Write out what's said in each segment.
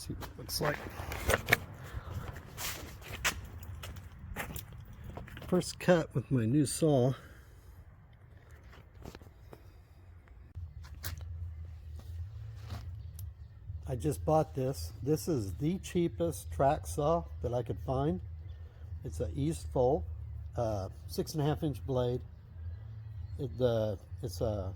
See what it looks like. First cut with my new saw. I just bought this. This is the cheapest track saw that I could find. It's a EASTVOLT 6.5 inch blade. It's a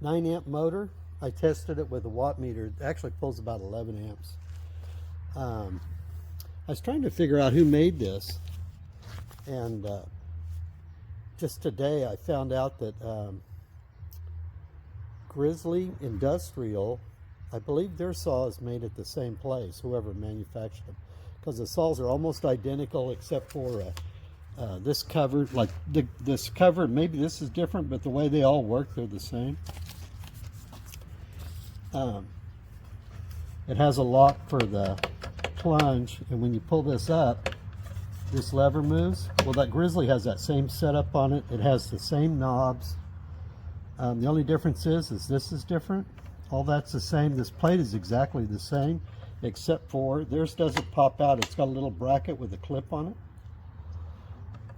9 amp motor. I tested it with a watt meter. It actually pulls about 11 amps. I was trying to figure out who made this, and just today I found out that Grizzly Industrial, I believe their saw is made at the same place, whoever manufactured them, because the saws are almost identical except for this cover, like this cover, maybe this is different, but the way they all work, they're the same. It has a lock for the plunge, and when you pull this up, this lever moves. Well, that Grizzly has that same setup on it. It has the same knobs. The only difference is this is different. All that's the same. This plate is exactly the same, except for theirs doesn't pop out. It's got a little bracket with a clip on it.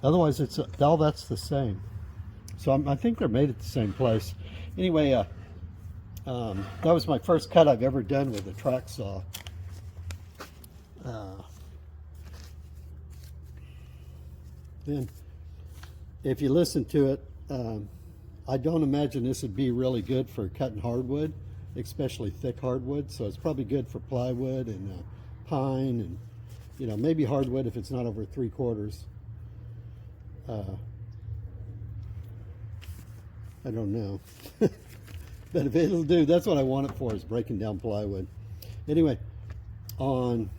Otherwise, it's all that's the same. So I think they're made at the same place. Anyway, that was my first cut I've ever done with a track saw. Then, if you listen to it, I don't imagine this would be really good for cutting hardwood, especially thick hardwood. So it's probably good for plywood and pine, and maybe hardwood if it's not over 3/4. I don't know. But if it'll do, that's what I want it for, is breaking down plywood. Anyway, on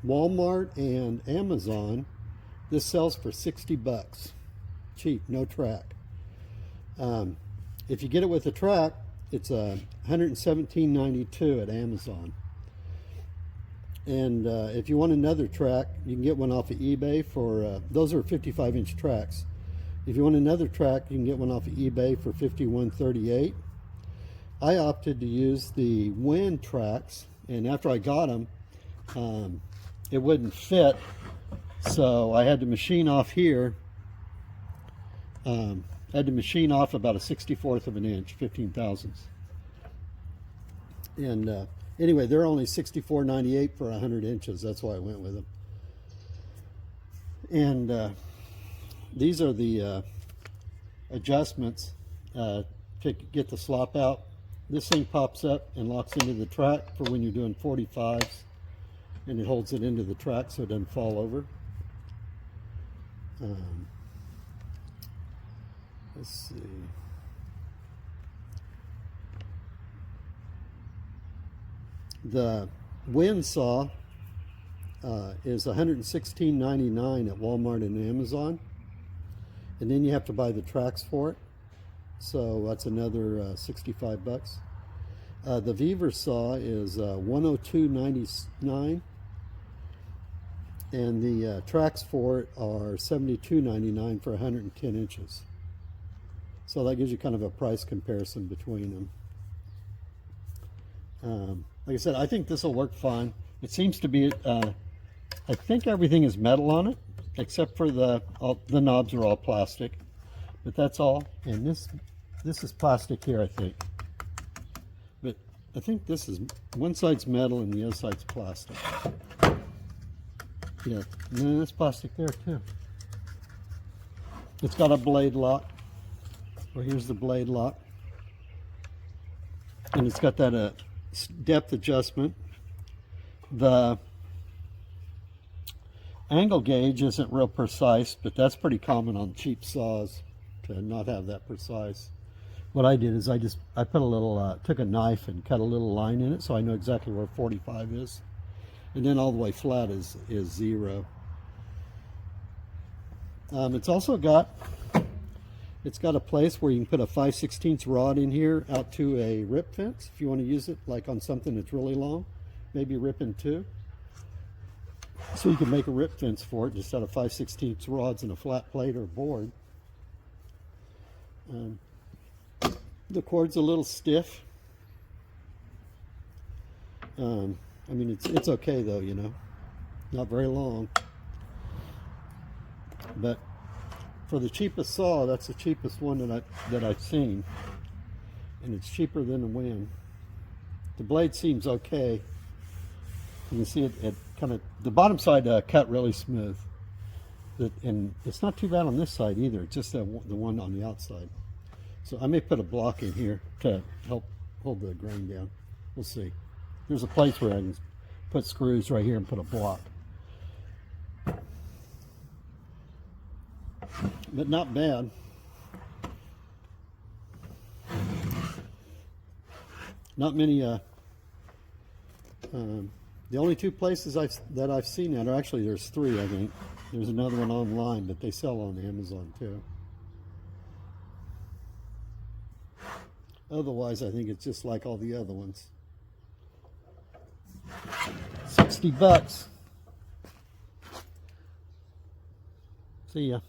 Walmart and Amazon, this sells for 60 bucks. Cheap, no track. If you get it with a track, it's $117.92 at Amazon. And if you want another track, you can get one off of eBay for, those are 55 inch tracks. If you want another track, you can get one off of eBay for $51.38. I opted to use the wind tracks, and after I got them, it wouldn't fit, so I had to machine off here. I had to machine off about a 64th of an inch, 15 thousandths. And anyway, they're only $64.98 for 100 inches. That's why I went with them. And these are the adjustments to get the slop out. This thing pops up and locks into the track for when you're doing 45s, and it holds it into the track so it doesn't fall over. Let's see. The wind saw is $116.99 at Walmart and Amazon, and then you have to buy the tracks for it. So that's another 65 bucks. The Weaver saw is $102.99, and the tracks for it are $72.99 for 110 inches. So that gives you kind of a price comparison between them. Like I said, I think this will work fine. It seems to be, I think everything is metal on it, except for the knobs are all plastic, but that's all. And this is plastic here, I think. But I think this is, one side's metal and the other side's plastic. Yeah, and then there's plastic there too. It's got a blade lock. Well, here's the blade lock. And it's got that depth adjustment. The angle gauge isn't real precise, but that's pretty common on cheap saws to not have that precise. What I did is I put a little, took a knife and cut a little line in it so I know exactly where 45 is. And then all the way flat is 0. It's also got, it's got a place where you can put a 5/16 rod in here out to a rip fence if you want to use it like on something that's really long, maybe rip in 2. So you can make a rip fence for it just out of 5/16 rods and a flat plate or board. The cord's a little stiff. I mean, it's okay though, you know, not very long. But for the cheapest saw, that's the cheapest one that I've seen, and it's cheaper than the Win. The blade seems okay. You can see it kind of, the bottom side cut really smooth. And it's not too bad on this side either, just the one on the outside. So I may put a block in here to help hold the grain down. We'll see. There's a place where I can put screws right here and put a block. But not bad. Not many, the only two places that I've seen that are actually, there's three, I think. There's another one online, but they sell on Amazon too. Otherwise, I think it's just like all the other ones. 60 bucks. See ya.